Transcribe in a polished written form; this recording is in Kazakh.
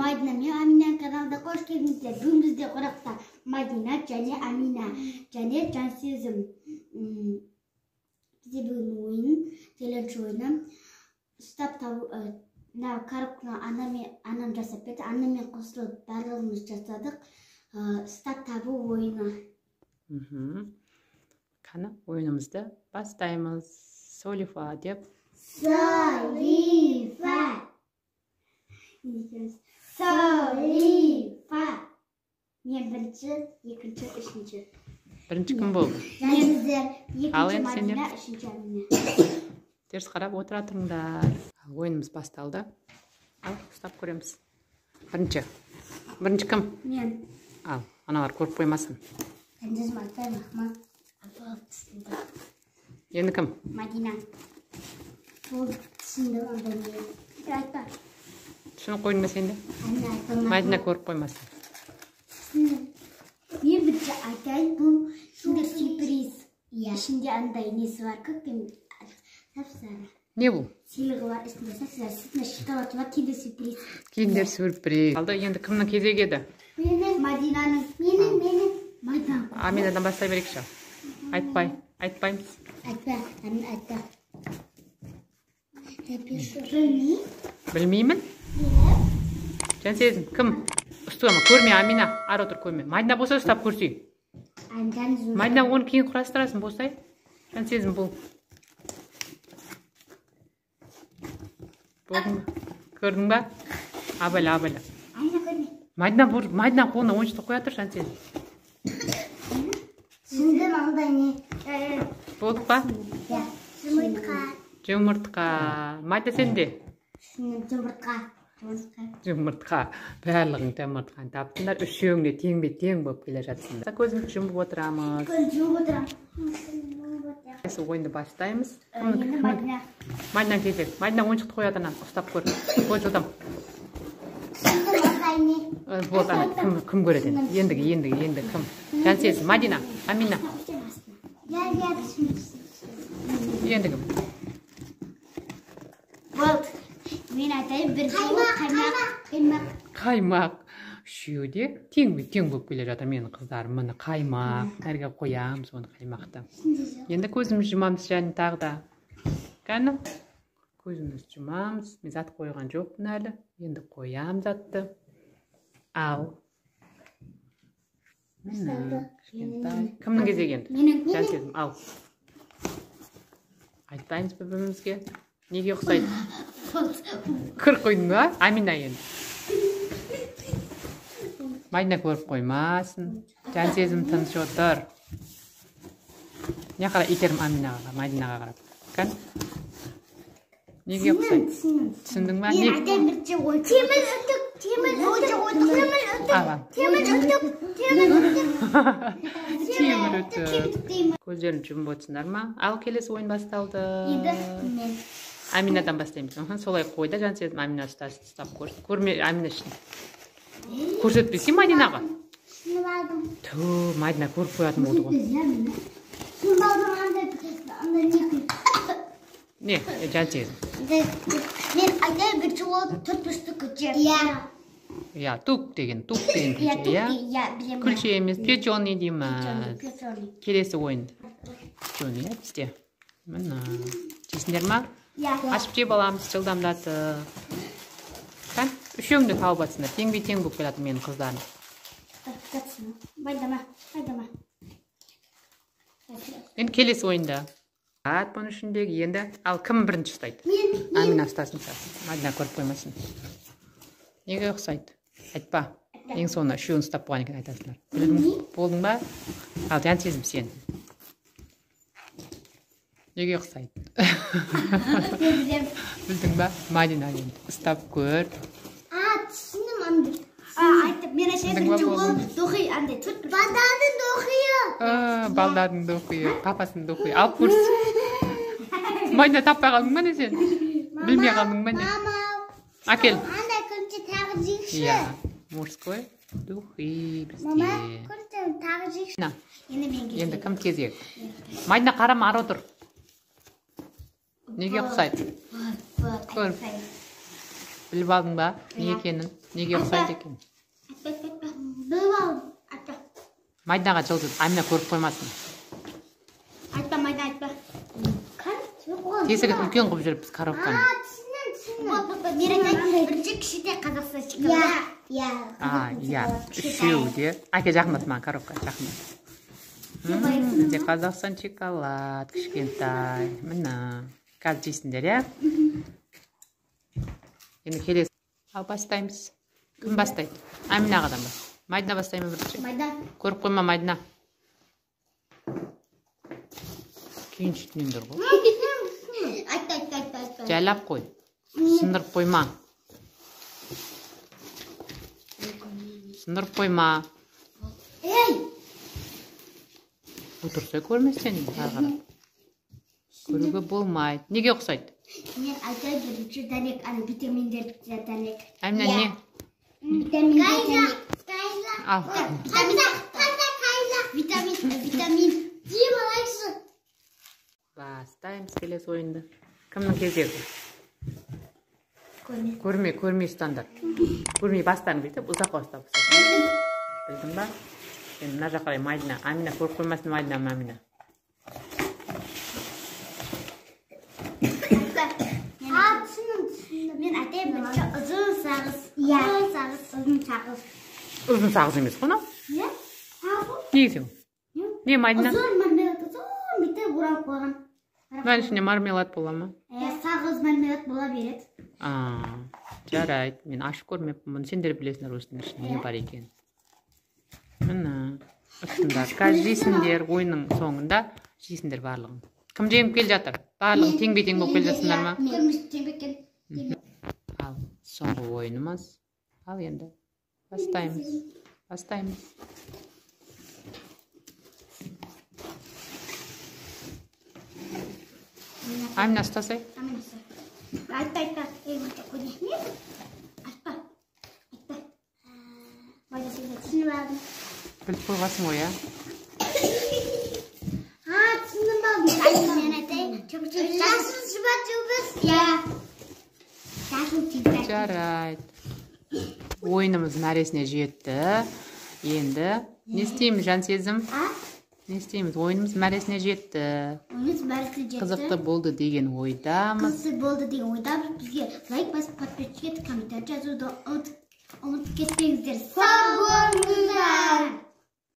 Madina мен Амина каналда қош келдіңіздер. Бүгін бізде қонақта Мадина және Амина және Жансезім. Бізде бүгін ойын, челлендж ойыны. Ұстап табу, коробканы анам жасап берді. Анаммен қосылып барлығымыз жасадық. Ұстап табу ойыны. Қана ойынымызды бастаймыз. Солифа деп. Солифа. Солифа. Мен бірінші, екінші, үшінші. Бірінші кім болды? Жәніздер, екінші Мадина, үшінші Амина. Теріс қарап отыра тұрыңдар. Ойынымыз басталды. Ал, ұстап көреміз. Бірінші кім? Мен. Ал, аналар көріп қоймасын. Жәніздер Мадина. Енді кім? Мадина. Бұл түсінді онда не? Айтпа. Шыны қойынма сенде? Мадина көріп қоймасын. Мен бірінші айтайын, бұл ішінде сюрприз. Ішінде андай несі бар, көкпен сап-сары. Не бұл? Сыйлығы бар, ішінде сап-сары, сүтіне шоколад бар, кейде сюрприз. Кейіндер сюрприз. Алды, енді кімнің кезегі еді? Менің, Мадинаның. Менің. Мадина. Аминадан бастай берекші. Айтпаймыз. Айтпа, Амин айтпа. Білмеймін? Жансезім, кім? Ұстыма, көрме, Амина. Ары отыр көрме. Мадина болса ұстап көрсей. Мадина оны кейін құрастырасын болсай. Жансезім бұл. Көрдің ба? Абайла. Мадина қолына ойыншықты қоя тұр, Жансезім. Şimdi manda ne? Bulduk ba? Жұмыртқа. Майда сенде? Жұмыртқа. Бәрлігін жұмыртқаны таптыңдар. Үшеуіңде тең болып келе жатсыңдар. Көзімізді жұмып отырамыз. Осы ойынды бастаймыз. Мадина кезек. Мадина ойыншықты қоядына. Ұстап көр. Қой жылдам. Болды, кім көреді? Ендігі кім? Жансезім, Мадина, Амина. Ендігі. Болды. Мен айтайын, бірінші Қаймақ. Үшеуде тең болып келе жатыр менің қыздарым. Мені қаймақ. Әрге қоямыз оны қаймақты. Енді көзіміз жұмамыз және тағы да. Қаны? Көзіміз жұмамыз. Мен зат қойған жоқпын әлі. Енді қоям затты. Ал. Кімнің кезегі енді? Жансезім, ал. Айтпаймыз бір-бірімізге. Неге ұқсайды? Кір қойдың ба? Амина енді. Мадина көріп қоймасын. Жансезім тыныш отыр. Не қара итерім Аминаға, Мадинаға қарап. Кән? Неге ұқсайды? Түсіндің ба? Мен айтайын бірінші ой. Темір үтік. Көздерін жұмып отырсыңдар ма? Ал, келесі ойын басталды. Аминадан бастаймыз. Солай қойда Жансезім Амина ұстап көрме Амина үшін. Көрсетпесе Мадинаға. Ту, Мадина көріп қоятын болды ғой. Не, Жансезім. Мен айтайын бірінші ол түпісті күтер. Я, тук деген күлше, я? Күлше емес, печеный дейміз. Келесі ойын. Печеный, я бізде. Мына. Жесіңдер ма? Ашып жеп аламыз, жылдамдаты. Қан? Үшеуіңді тауып атсыңдар. Тең болып келеді менің қыздарым. Байдама. Енді келесі ойында. Бұның үшіндегі енді. Ал, кім бірінші ұстайды? Амина ұстасын. Мадина көріп қоймасын. Неге ұқсайды? Айтпа. Ең соңында үшеуін ұстап болған екен айтасыңдар. Болдың ба? Ал, Жансезім сен. Неге ұқсайды? Білдің ба? Мадина енді. Ұстап көр. Түсіндім аңды. Айтып, мен әшейін бірінші ол доқи аңды. Балдардың доқиы. Балдардың доқиы. Папасын доқиы. Алып көрсін. Мадина таппай қалдың ба не сен? Білмей қалдың ба не? Акел. Я, мужской духи бізде. Мама, көрсем тағы жекші. Енді кім кезек? Мадина қарама ары отыр. Неге ұқсайды? Көр. Біліп алдың ба? Не екенін? Неге ұқсайды екен? Біліп алдым. Айтпа. Майдаға жылдыз. Амина көріп қоймасын. Айтпа, Майда, айтпа. Тесігін үлкен қылып жүріп біз коробканы. Бірінші кішіде Қазақстан шоколад. Иә. Үшеу де. Әке жақындат маған коробка жақындат. Де Қазақстан шоколад кішкентай. Міне. Қазір жейсіңдер, иә? Енді келесі. Ал бастаймыз. Кім бастайды? Аминаға ба? Майдина бастаймы бірінші? Майда. Көріп қойма Майдина. Кейін шетінендір ғой. Айтпа. Жайлап қой. Сындырып қойма. Сындырып қойма. Ей! Отырса көрместен ағарап. Көруге болмайды. Неге ұқсайды? Мен айтайын бірінші дәнек, витаминдер дәнек. Амина не? Витаминдер дәнек. Ал. Витамин. Дем алайсың. Бастаймыз келесі ойынды. Кімнің кезегі? Көрмей ұстандар. Көрмей бастарын бетіп, ұзақ бастап. Білдің ба? Енді мына жаққа Майдина. Амина көріп қоймасын Майдина Амина. Мен айтайын бірінші ұзын сағыз. Ұзын сағыз емес қона? Не? Не сен? Не Майдина? Ұзын мармелад, ұзын бітіп ұрап қойған. Мән ішіне мармелад бола ма? Сағыз мармелад бола береді. Жарайды. Мен ашып көрмеппін. Сендер білесіңдер осының ішінде не бар екен. Міне. Ұсындар. Қазір жейсіңдер ойынның соңында жейсіңдер барлығын. Кім жеңіп кел жатыр? Барлығын тең-бе-тең болып кел жатсыңдар ма? Тең-бе-тең. Ал, соңғы ойынымыз. Ал енді. Бастаймыз. Амина ұстасай. Айтпа. Майда сен түсініп алдым. Біліп қойғасың ғой, ә? Түсініп алдым. Мен айтайын. Жарайды. Ойынымыз мәресіне жетті. Енді не істейміз, Жансезім? Не істейміз? Ойынымыз мәресіне жетті. Қызықты болды деген ойдамыз. Бізге лайк басып, подписчик етіп, комментарий жазуды ұмытып кетпеңіздер. Сау болыңыздар!